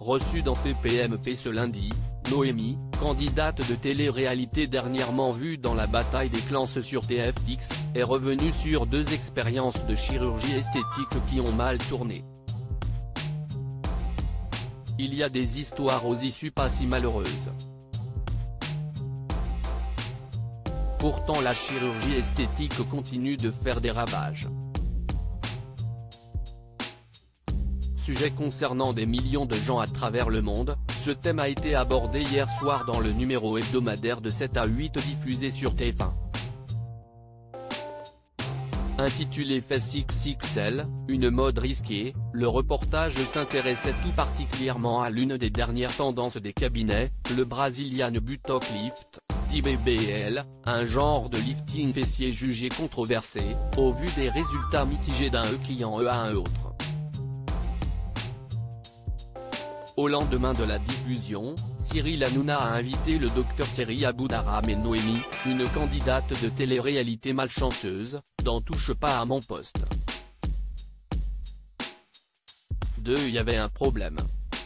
reçue dans TPMP ce lundi, Noémie, candidate de télé-réalité dernièrement vue dans la bataille des clans sur TFX, est revenue sur 2 expériences de chirurgie esthétique qui ont mal tourné. Il y a des histoires aux issues pas si malheureuses. Pourtant la chirurgie esthétique continue de faire des ravages. Sujet concernant des millions de gens à travers le monde, ce thème a été abordé hier soir dans le numéro hebdomadaire de 7 à 8 diffusé sur TF1. Intitulé Fesses XXL, une mode risquée, le reportage s'intéressait tout particulièrement à l'une des dernières tendances des cabinets, le Brazilian Buttock Lift, dit BBL, un genre de lifting fessier jugé controversé, au vu des résultats mitigés d'un client à un autre. Au lendemain de la diffusion, Cyril Hanouna a invité le Dr Thierry Aboudaram et Noémie, une candidate de télé-réalité malchanceuse, dans Touche pas à mon poste. Il y avait un problème.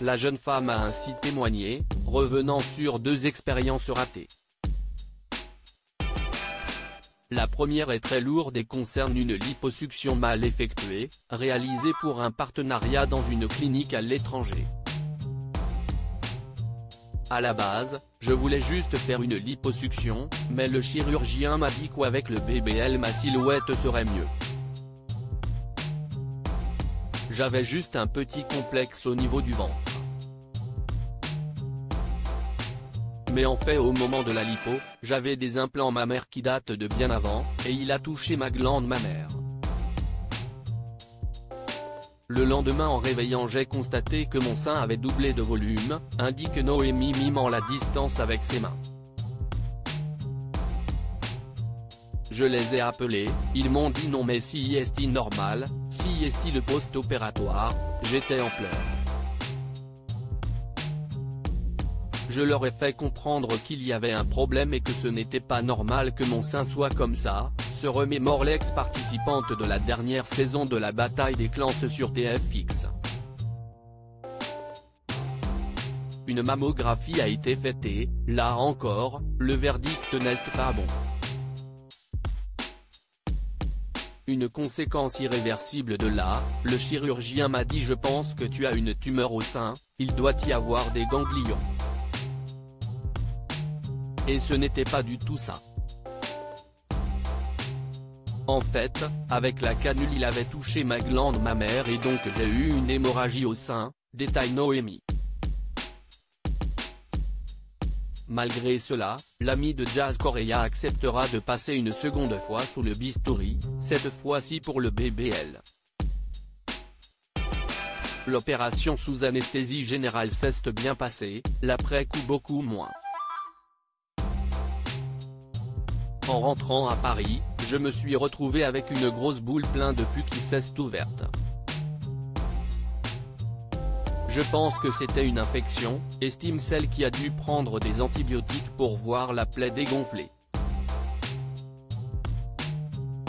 La jeune femme a ainsi témoigné, revenant sur 2 expériences ratées. La première est très lourde et concerne une liposuction mal effectuée, réalisée pour un partenariat dans une clinique à l'étranger. À la base, je voulais juste faire une liposuction, mais le chirurgien m'a dit qu'avec le BBL ma silhouette serait mieux. J'avais juste un petit complexe au niveau du ventre. Mais en fait au moment de la lipo, j'avais des implants mammaires qui datent de bien avant, et il a touché ma glande mammaire. Le lendemain en réveillant j'ai constaté que mon sein avait doublé de volume, indique Noémie mimant la distance avec ses mains. Je les ai appelés, ils m'ont dit non mais si est normal, si est le post-opératoire, j'étais en pleurs. Je leur ai fait comprendre qu'il y avait un problème et que ce n'était pas normal que mon sein soit comme ça, se remémore l'ex-participante de la dernière saison de la bataille des clans sur TFX. Une mammographie a été faite et, là encore, le verdict n'est pas bon. Une conséquence irréversible de là, le chirurgien m'a dit je pense que tu as une tumeur au sein, il doit y avoir des ganglions. Et ce n'était pas du tout ça. En fait, avec la canule il avait touché ma glande mammaire et donc j'ai eu une hémorragie au sein, détaille Noémie. Malgré cela, l'ami de Jazz Correa acceptera de passer une seconde fois sous le bistouri, cette fois-ci pour le BBL. L'opération sous anesthésie générale s'est bien passée, l'après-coup beaucoup moins. En rentrant à Paris, je me suis retrouvé avec une grosse boule pleine de pus qui s'est ouverte. Je pense que c'était une infection, estime celle qui a dû prendre des antibiotiques pour voir la plaie dégonfler.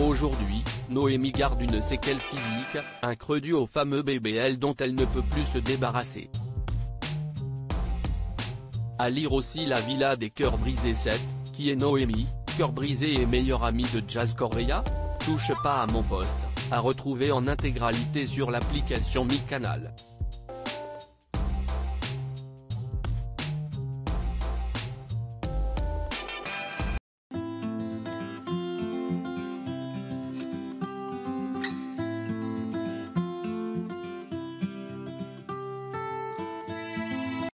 Aujourd'hui, Noémie garde une séquelle physique, un creux dû au fameux BBL dont elle ne peut plus se débarrasser. À lire aussi La Villa des cœurs brisés 7, qui est Noémie, cœur brisé et meilleure amie de Jazz Correa, touche pas à mon poste, à retrouver en intégralité sur l'application Mi Canal.